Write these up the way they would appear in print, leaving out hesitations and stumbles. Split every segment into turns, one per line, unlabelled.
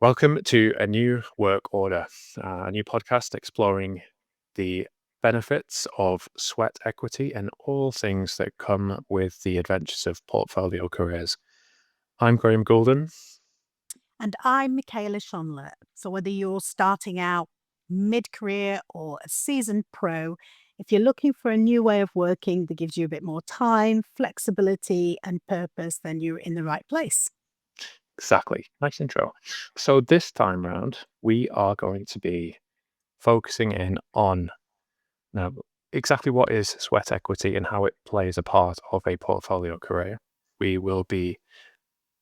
Welcome to a new work order, a new podcast exploring the benefits of sweat equity and all things that come with the adventures of portfolio careers. I'm Graham Goulden.
And I'm Mickela. So whether you're starting out mid-career or a seasoned pro, if you're looking for a new way of working that gives you a bit more time, flexibility, and purpose, then you're in the right place.
Exactly. Nice intro. So, this time round, we are going to be focusing in on now exactly what is sweat equity and how it plays a part of a portfolio career. We will be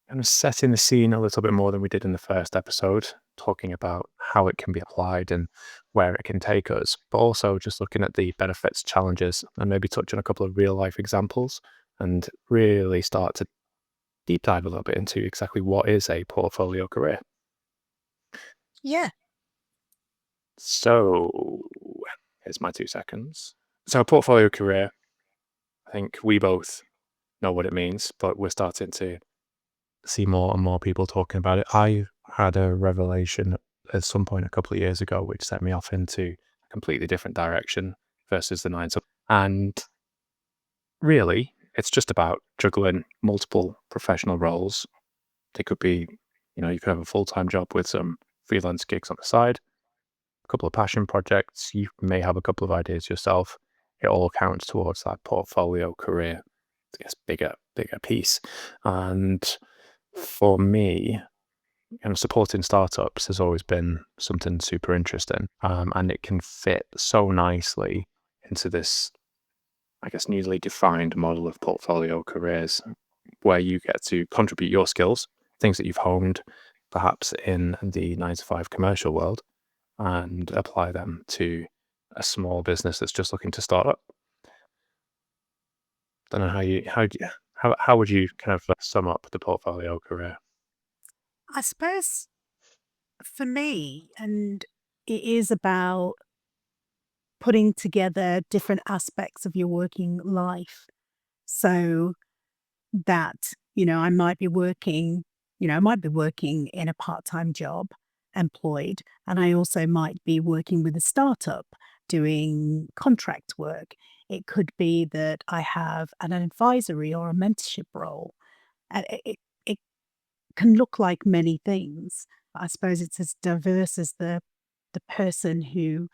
kind of setting the scene a little bit more than we did in the first episode, talking about how it can be applied and where it can take us, but also just looking at the benefits, challenges, and maybe touch on a couple of real life examples and really start to deep dive a little bit into exactly what is a portfolio career.
Yeah.
So, here's my 2 seconds. So, a portfolio career, I think we both know what it means, but we're starting to see more and more people talking about it. I had a revelation at some point a couple of years ago, which set me off into a completely different direction versus the nine. And really, it's just about juggling multiple professional roles. They could be, you could have a full time job with some freelance gigs on the side, a couple of passion projects. You may have a couple of ideas yourself. It all counts towards that portfolio career, I guess, bigger piece. And for me, supporting startups has always been something super interesting, and it can fit so nicely into this, I guess, newly defined model of portfolio careers, where you get to contribute your skills, things that you've honed, perhaps in the 9 to 5 commercial world, and apply them to a small business that's just looking to start up. Don't know how would you kind of sum up the portfolio career?
I suppose for me, and it is about putting together different aspects of your working life. So that, I might be working in a part-time job, employed, and I also might be working with a startup doing contract work. It could be that I have an advisory or a mentorship role. And it can look like many things. I suppose it's as diverse as the person who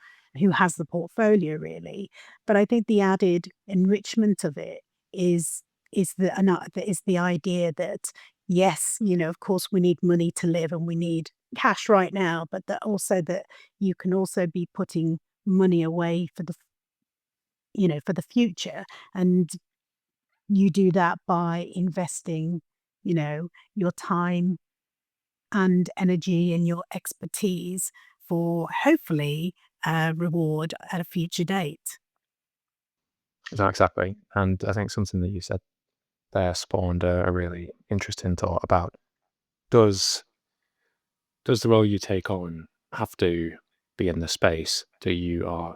has the portfolio really. But I think the added enrichment of it is is the idea that yes, of course we need money to live and we need cash right now, but that also that you can also be putting money away for for the future. And you do that by investing, your time and energy and your expertise for hopefully a reward at a future date.
No, exactly. And I think something that you said there spawned a really interesting thought about does does the role you take on have to be in the space that you are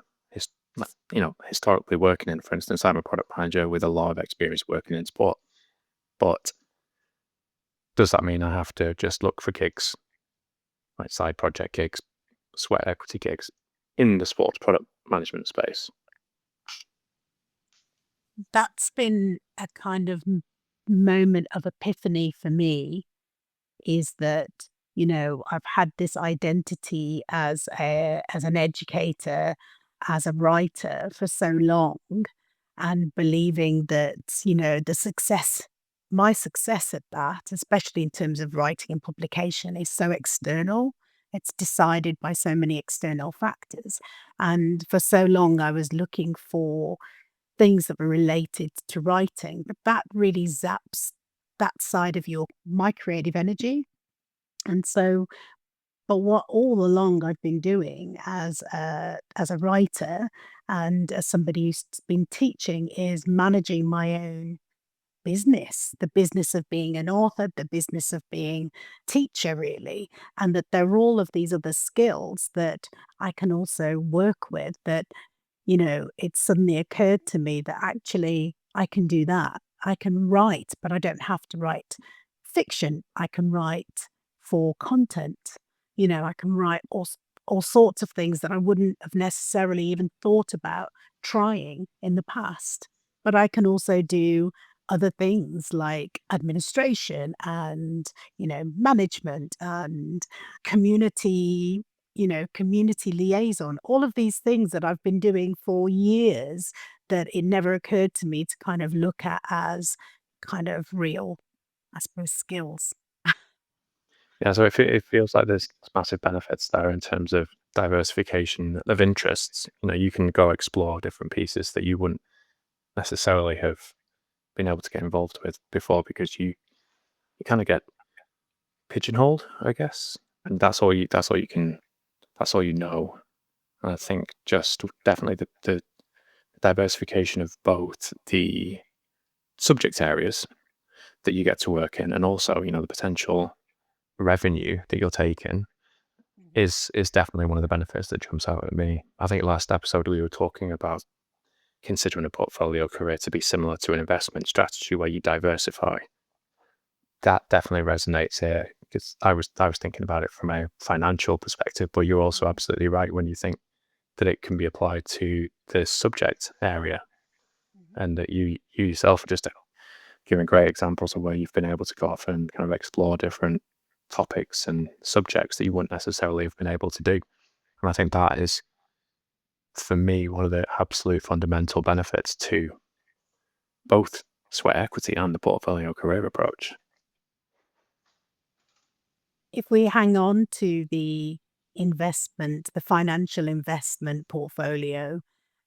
historically working in? For instance, I'm a product manager with a lot of experience working in sport, but does that mean I have to just look for gigs, like side project gigs, sweat equity gigs in the sports product management space?
That's been a kind of moment of epiphany for me is that, I've had this identity as an educator, as a writer for so long, and believing that, my success at that, especially in terms of writing and publication, is so external. It's decided by so many external factors. And for so long, I was looking for things that were related to writing, but that really zaps that side of my creative energy. And so, but what all along I've been doing as a writer and as somebody who's been teaching is managing my own business, the business of being an author, the business of being teacher, really, and that there are all of these other skills that I can also work with. That it suddenly occurred to me that actually I can do that. I can write, but I don't have to write fiction. I can write for content. I can write all sorts of things that I wouldn't have necessarily even thought about trying in the past. But I can also do other things like administration and, management and community, community liaison, all of these things that I've been doing for years that it never occurred to me to kind of look at as kind of real, I suppose, skills.
Yeah, so it feels like there's massive benefits there in terms of diversification of interests. You can go explore different pieces that you wouldn't necessarily have been able to get involved with before because you kind of get pigeonholed, I guess, and that's all you know. And I think just definitely the diversification of both the subject areas that you get to work in and also, the potential revenue that you'll take in is definitely one of the benefits that jumps out at me. I think last episode we were talking about considering a portfolio career to be similar to an investment strategy where you diversify. That definitely resonates here because I was thinking about it from a financial perspective, but you're also absolutely right when you think that it can be applied to the subject area and that you yourself are just giving great examples of where you've been able to go off and kind of explore different topics and subjects that you wouldn't necessarily have been able to do. And I think that is, for me, one of the absolute fundamental benefits to both sweat equity and the portfolio career approach.
If we hang on to the financial investment portfolio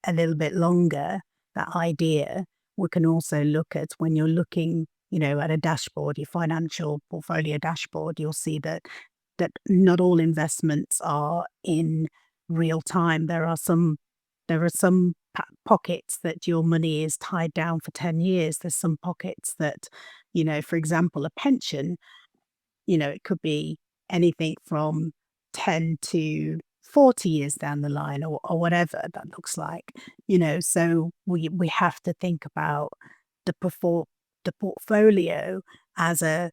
a little bit longer, that idea, we can also look at when you're looking, at a dashboard, your financial portfolio dashboard, you'll see that not all investments are in real time. There are some pockets that your money is tied down for 10 years. There's some pockets that, for example, a pension, it could be anything from 10 to 40 years down the line or whatever that looks like, so we have to think about the portfolio as a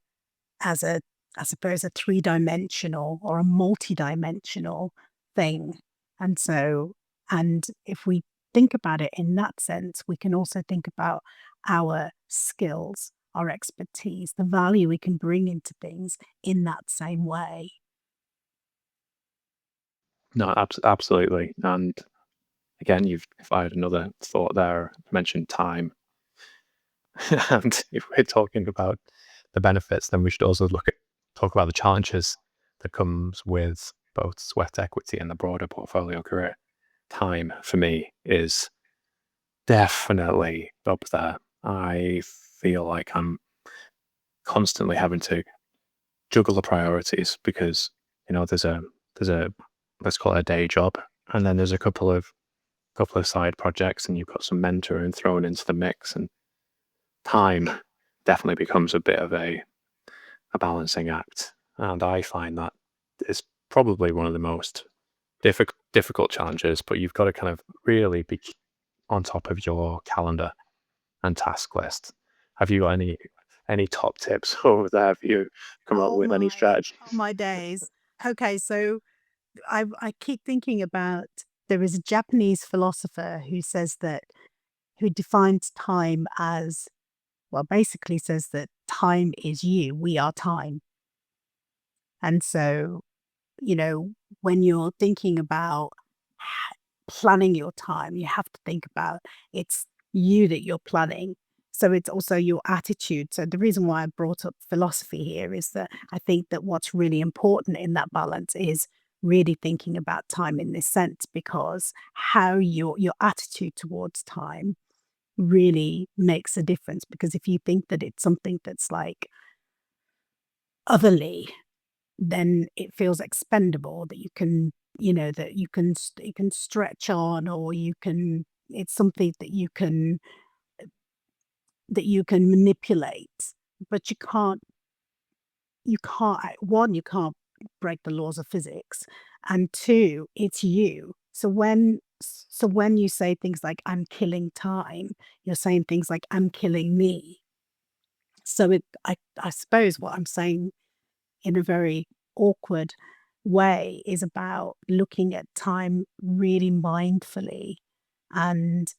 I suppose a three-dimensional or a multi-dimensional thing. And so and if we think about it in that sense, we can also think about our skills, our expertise, the value we can bring into things in that same way.
No, absolutely. And again, you've fired another thought there, mentioned time. And if we're talking about the benefits, then we should also talk about the challenges that comes with both sweat equity and the broader portfolio career. Time for me is definitely up there. I feel like I'm constantly having to juggle the priorities because there's a let's call it a day job, and then there's a couple of side projects, and you've got some mentoring thrown into the mix, and time definitely becomes a bit of a balancing act. And I find that is probably one of the most difficult challenges, but you've got to kind of really be on top of your calendar and task list. Have you got any top tips over there? Have you come up
Oh
with any
my,
strategy?
oh my days. Okay, so I keep thinking about there is a Japanese philosopher who defines time as, well, basically says that time is you, we are time. And so, when you're thinking about planning your time, you have to think about it's you that you're planning. So it's also your attitude. So the reason why I brought up philosophy here is that I think that what's really important in that balance is really thinking about time in this sense, because how your attitude towards time really makes a difference. Because if you think that it's something that's like otherly, then it feels expendable, that you can stretch on, or it's something that you can manipulate, but you can't break the laws of physics, and two, it's you. So when you say things like I'm killing time, you're saying things like I'm killing me. So I suppose what I'm saying in a very awkward way is about looking at time really mindfully, and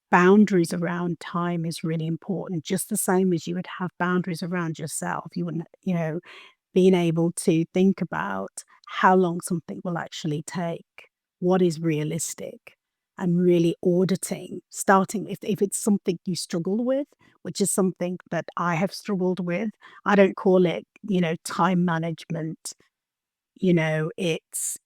boundaries around time is really important, just the same as you would have boundaries around yourself. You wouldn't, being able to think about how long something will actually take, what is realistic, and really auditing, starting if it's something you struggle with, which is something that I have struggled with. I don't call it, time management. It's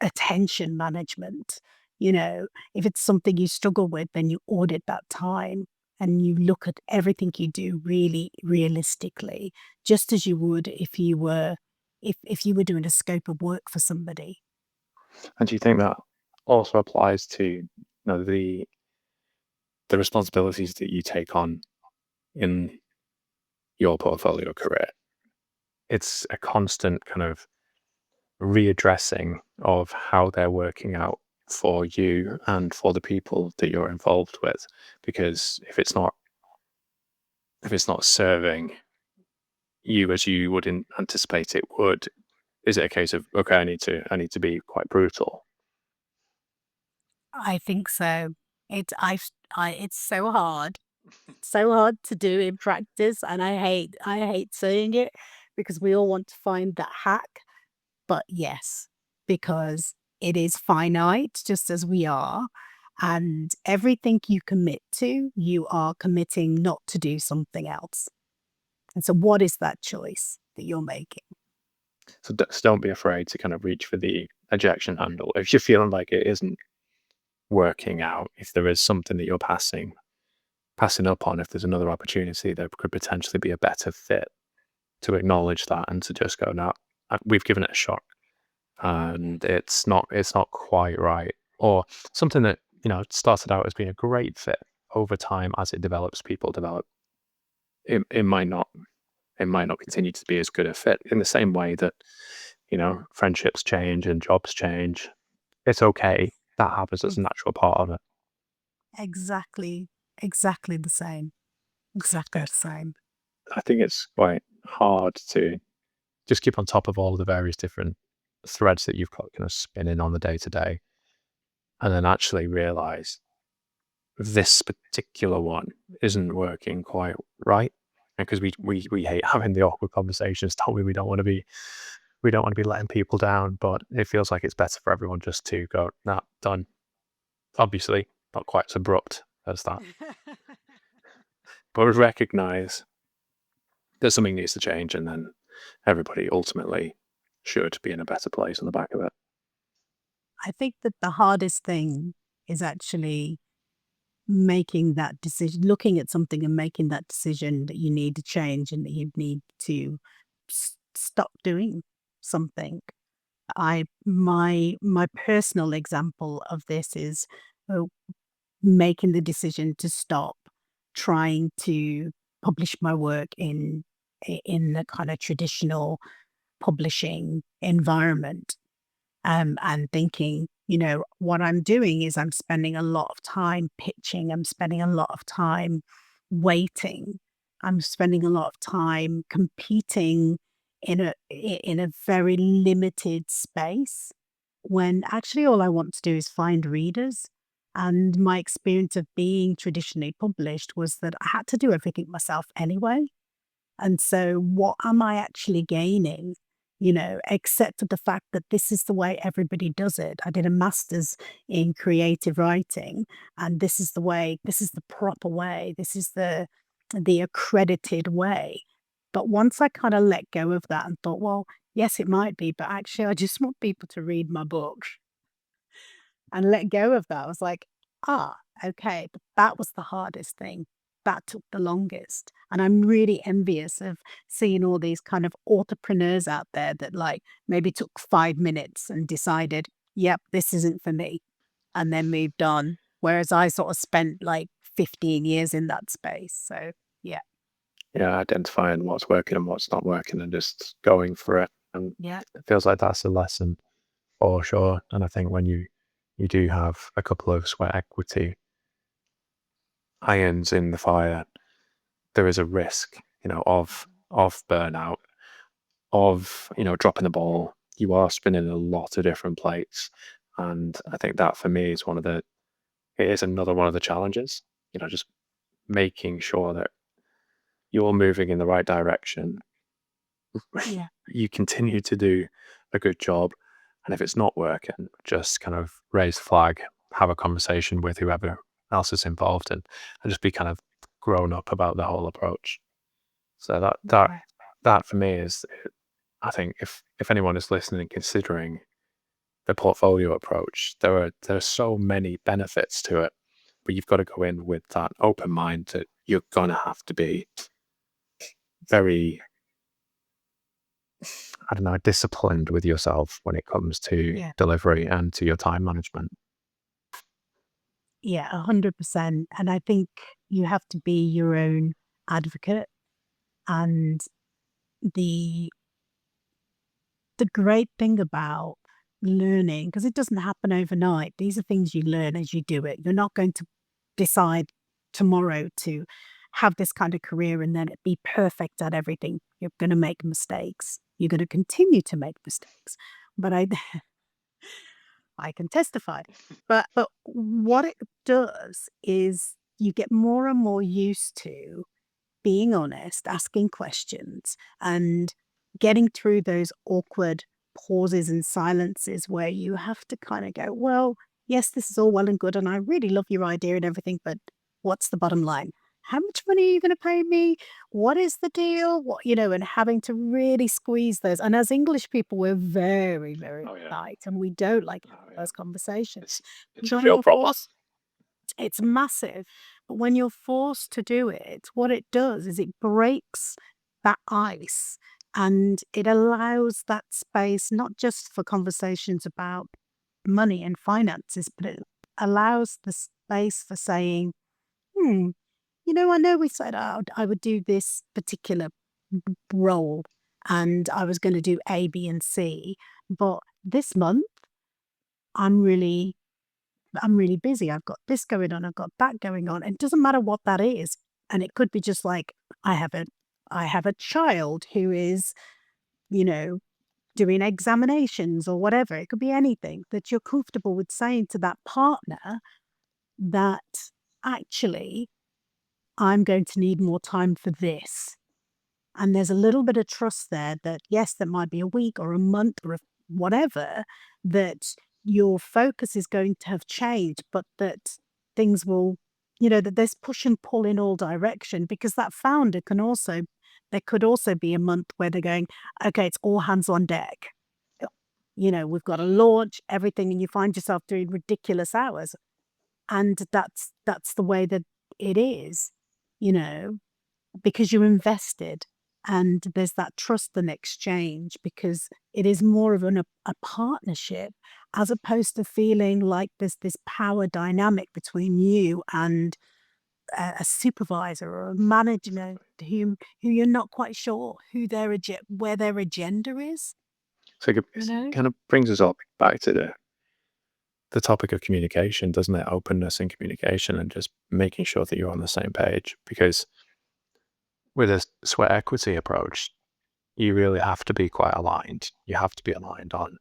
attention management. If it's something you struggle with, then you audit that time and you look at everything you do really realistically, just as you would if you were doing a scope of work for somebody.
And do you think that also applies to, the responsibilities that you take on in your portfolio career? It's a constant kind of readdressing of how they're working out for you and for the people that you're involved with. Because if it's not serving you as you would anticipate it would, is it a case of, okay, I need to be quite brutal?
I think so. It's so hard. So hard to do in practice, and I hate saying it because we all want to find that hack. But yes, because it is finite, just as we are. And everything you commit to, you are committing not to do something else. And so, what is that choice that you're making?
So don't be afraid to kind of reach for the ejection handle if you're feeling like it isn't working out. If there is something that you're passing up on, if there's another opportunity that could potentially be a better fit, to acknowledge that and to just go, no, we've given it a shot, and it's not quite right, or something that started out as being a great fit. Over time, as it develops, people develop, it might not continue to be as good a fit. In the same way that friendships change and jobs change, it's okay. That happens. It's a
Ex-
natural part of it.
Exactly, exactly the same. Exactly
Yeah.
the same.
I think it's quite hard to just keep on top of all of the various different threads that you've got kind of spinning on the day to day, and then actually realize this particular one isn't working quite right. Because we hate having the awkward conversations, don't we? We don't want to be letting people down, but it feels like it's better for everyone just to go, nah, done. Obviously, not quite as abrupt as that, but recognize that something needs to change, and then everybody ultimately should be in a better place on the back of it.
I think that the hardest thing is actually making that decision, looking at something and making that decision that you need to change and that you need to stop doing something. My personal example of this is uh, making the decision to stop trying to publish my work in the kind of traditional publishing environment, and thinking, what I'm doing is I'm spending a lot of time pitching, I'm spending a lot of time waiting, I'm spending a lot of time competing in a very limited space, when actually all I want to do is find readers. And my experience of being traditionally published was that I had to do everything myself anyway. And so, what am I actually gaining? Except for the fact that this is the way everybody does it. I did a master's in creative writing, and this is the proper way, this is the accredited way. But once I kind of let go of that and thought, well, yes, it might be, but actually, I just want people to read my book, and let go of that. I was like, ah, okay, but that was the hardest thing. That took the longest. And I'm really envious of seeing all these kind of entrepreneurs out there that like maybe took 5 minutes and decided, yep, this isn't for me, and then moved on. Whereas I sort of spent like 15 years in that space. So yeah,
Yeah, identifying what's working and what's not working, and just going for it. And
yeah,
it feels like that's a lesson for sure. And I think when you do have a couple of sweat equity irons in the fire, there is a risk, of burnout, of dropping the ball, you are spinning a lot of different plates. And I think that for me is it is another one of the challenges, just making sure that you're moving in the right direction.
Yeah.
You continue to do a good job. And if it's not working, just kind of raise the flag, have a conversation with whoever else is involved, and just be kind of grown up about the whole approach. So
Yeah.
that for me is, I think if anyone is listening and considering the portfolio approach, there are so many benefits to it, but you've got to go in with that open mind that you're gonna have to be very, I don't know, disciplined with yourself when it comes to
Yeah.
delivery and to your time management.
Yeah, 100%. And I think you have to be your own advocate. And the the great thing about learning, because it doesn't happen overnight, these are things you learn as you do it. You're not going to decide tomorrow to have this kind of career and then be perfect at everything. You're going to make mistakes. You're going to continue to make mistakes. But I can testify. But what it does is you get more and more used to being honest, asking questions, and getting through those awkward pauses and silences where you have to kind of go, well, yes, this is all well and good, and I really love your idea and everything, but what's the bottom line? How much money are you going to pay me? What is the deal? What, and having to really squeeze those. And as English people, we're very, very
Oh yeah.
tight and we don't like
Oh yeah.
those conversations.
It's a
When
real
you're
problem.
forced it's massive. But when you're forced to do it, what it does is it breaks that ice and it allows that space, not just for conversations about money and finances, but it allows the space for saying, hmm, I know we said I would do this particular role and I was going to do A, B, and C, but this month I'm really busy. I've got this going on. I've got that going on. And it doesn't matter what that is. And it could be just like, I have a, I have a child who is, you know, doing examinations or whatever. It could be anything that you're comfortable with saying to that partner that actually I'm going to need more time for this. And there's a little bit of trust there that, yes, that might be a week or a month or whatever, that your focus is going to have changed, but that things will, that there's push and pull in all direction because that founder there could also be a month where they're going, okay, it's all hands on deck. We've got to launch everything and you find yourself doing ridiculous hours. And that's the way that it is, you know, because you're invested and there's that trust and exchange because it is more of a partnership as opposed to feeling like there's this power dynamic between you and a supervisor or a manager who you're not quite sure where their agenda is,
So
you
it
know?
kind of brings us up back to the topic of communication, doesn't it? Openness and communication, and just making sure that you're on the same page. Because with a sweat equity approach, you really have to be quite aligned. You have to be aligned on,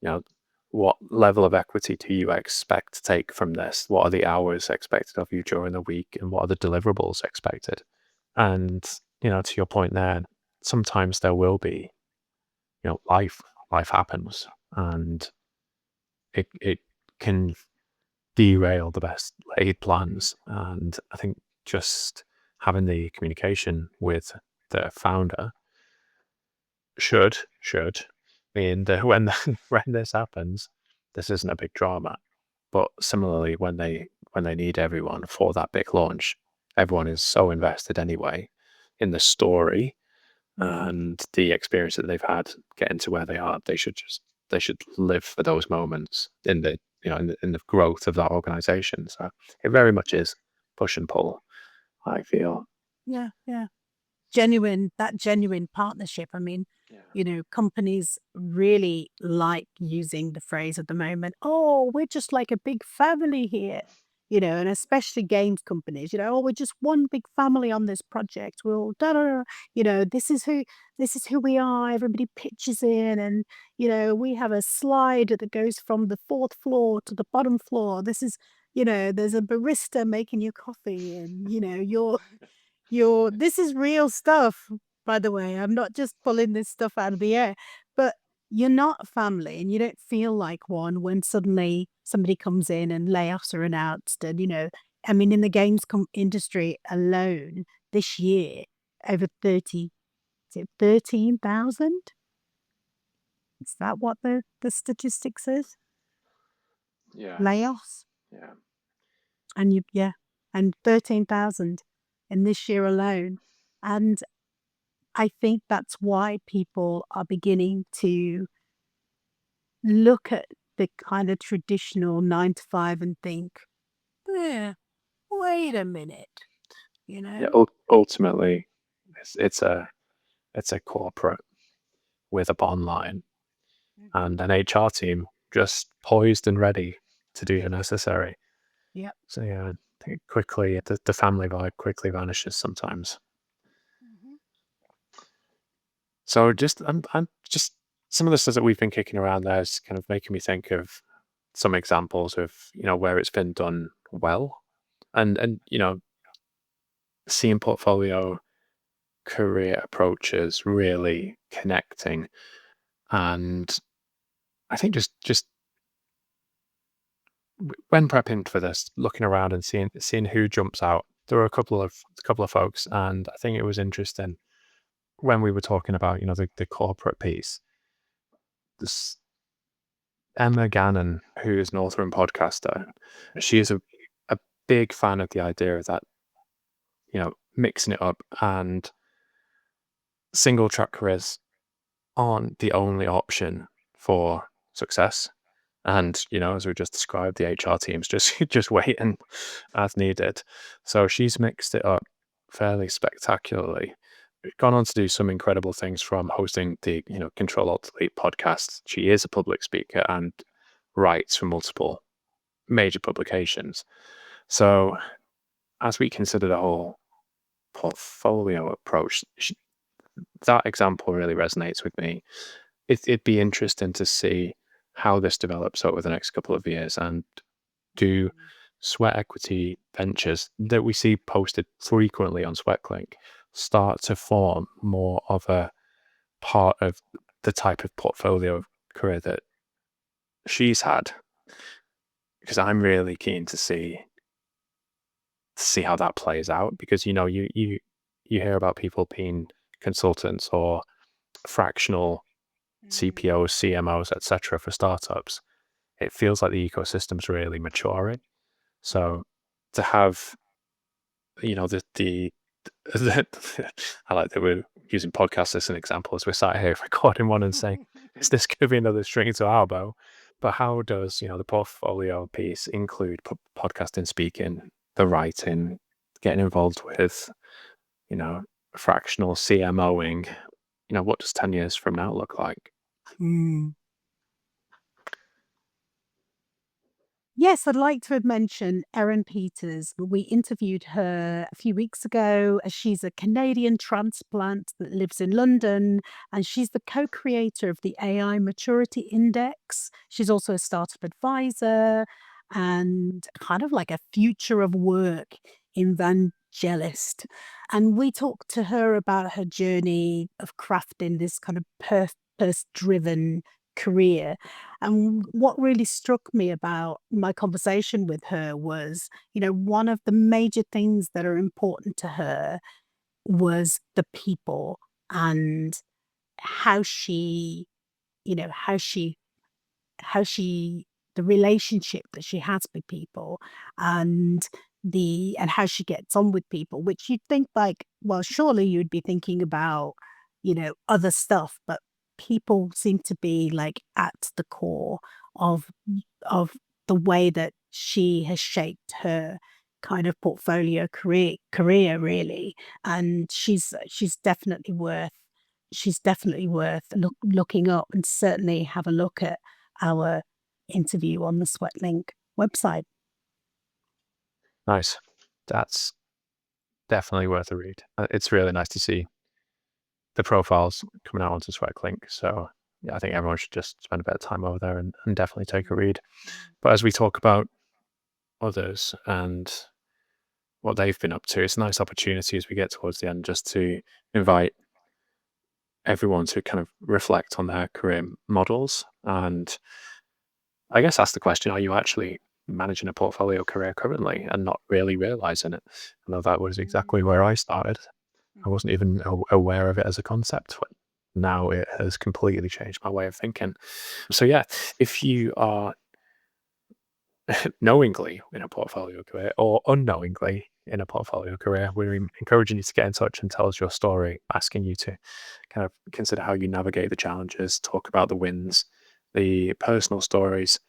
you know, what level of equity do you expect to take from this? What are the hours expected of you during the week, and what are the deliverables expected? And to your point there, sometimes there will be, life happens, and it can derail the best laid plans. And I think just having the communication with the founder should mean that when this happens, this isn't a big drama. But similarly, when they need everyone for that big launch, everyone is so invested anyway in the story and the experience that they've had getting to where they are. They should live for those moments in the growth of that organization. So it very much is push and pull, I feel.
Yeah, yeah. That genuine partnership. I mean,
Yeah.
companies really like using the phrase at the moment, oh, we're just like a big family here. and especially games companies, oh, we're just one big family on this project. We'll da da da, this is who we are. Everybody pitches in, and we have a slide that goes from the fourth floor to the bottom floor. There's a barista making your coffee, and this is real stuff, by the way. I'm not just pulling this stuff out of the air, but you're not a family and you don't feel like one when suddenly somebody comes in and layoffs are announced. And, I mean, in the games industry alone this year, over 30, is it 13,000? Is that what the statistics is?
Yeah.
Layoffs?
Yeah.
And and 13,000 in this year alone. And I think that's why people are beginning to look at the kind of traditional 9 to 5 and think, yeah, wait a minute, you
Yeah.
know?
Ultimately, it's a corporate with a bottom line
Mhm.
and an HR team just poised and ready to do the necessary.
Yep.
So yeah, I think quickly the family vibe quickly vanishes sometimes.
Mhm.
So I'm just some of the stuff that we've been kicking around there is kind of making me think of some examples of where it's been done well, and seeing portfolio career approaches really connecting, and I think just when prepping for this, looking around and seeing who jumps out. There were a couple of folks, and I think it was interesting when we were talking about the corporate piece. This Emma Gannon, who is an author and podcaster, she is a big fan of the idea of that, mixing it up, and single track careers aren't the only option for success. And as we just described, the HR team's just waiting as needed. So she's mixed it up fairly spectacularly. Gone on to do some incredible things, from hosting the Control Alt Delete podcast. She is a public speaker and writes for multiple major publications. So as we consider the whole portfolio approach, that example really resonates with me. It'd be interesting to see how this develops over the next couple of years, and do sweat equity ventures that we see posted frequently on SweatClink start to form more of a part of the type of portfolio career that she's had? Because I'm really keen to see how that plays out, because you hear about people being consultants or fractional
Mm.
CPOs, CMOs, etc. for startups. It feels like the ecosystem's really maturing.
Mm.
So to have, the I like that we're using podcasts as an example as we're sat here recording one and saying, is this going to be another string to our bow? But how does, the portfolio piece include podcasting, speaking, the writing, getting involved with, you know, fractional CMOing? What does 10 years from now look like?
Mm. Yes, I'd like to have mentioned Erin Peters. We interviewed her a few weeks ago. She's a Canadian transplant that lives in London, and she's the co-creator of the AI Maturity Index. She's also a startup advisor and kind of like a future of work evangelist. And we talked to her about her journey of crafting this kind of purpose-driven career. And what really struck me about my conversation with her was, one of the major things that are important to her was the people, and how she, you know, how she the relationship that she has with people, and how she gets on with people, which you'd think like, well, surely you'd be thinking about, other stuff, but people seem to be like at the core of of the way that she has shaped her kind of portfolio career really. And she's definitely worth looking up, and certainly have a look at our interview on the SweatLink website.
Nice. That's definitely worth a read. It's really nice to see the profiles coming out onto SweatClink. So yeah, I think everyone should just spend a bit of time over there and definitely take a read. But as we talk about others and what they've been up to, it's a nice opportunity as we get towards the end just to invite everyone to kind of reflect on their career models and I guess ask the question, are you actually managing a portfolio career currently and not really realizing it? I know that was exactly where I started. I wasn't even aware of it as a concept. Now it has completely changed my way of thinking. So yeah, if you are knowingly in a portfolio career or unknowingly in a portfolio career, we're encouraging you to get in touch and tell us your story, asking you to kind of consider how you navigate the challenges, talk about the wins, the personal stories,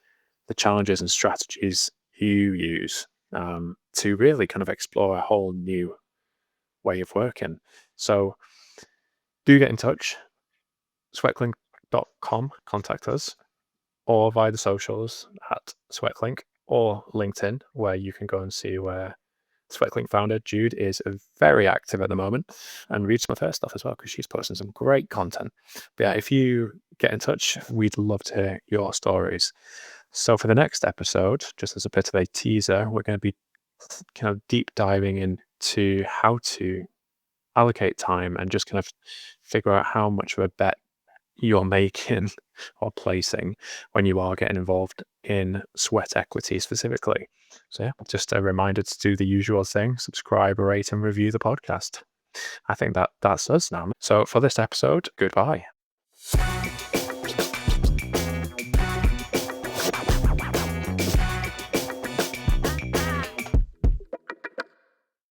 the challenges and strategies you use to really kind of explore a whole new way of working. So do get in touch, sweatclink.com, contact us, or via the socials at SweatClink or LinkedIn, where you can go and see where SweatClink founder Jude is very active at the moment and read some of her stuff as well because she's posting some great content. But yeah, if you get in touch, we'd love to hear your stories. So for the next episode, just as a bit of a teaser, we're going to be kind of deep diving into how to allocate time and just kind of figure out how much of a bet you're making or placing when you are getting involved in sweat equity specifically. So yeah, just a reminder to do the usual thing, subscribe, rate and review the podcast. I think that's us now. So for this episode, goodbye.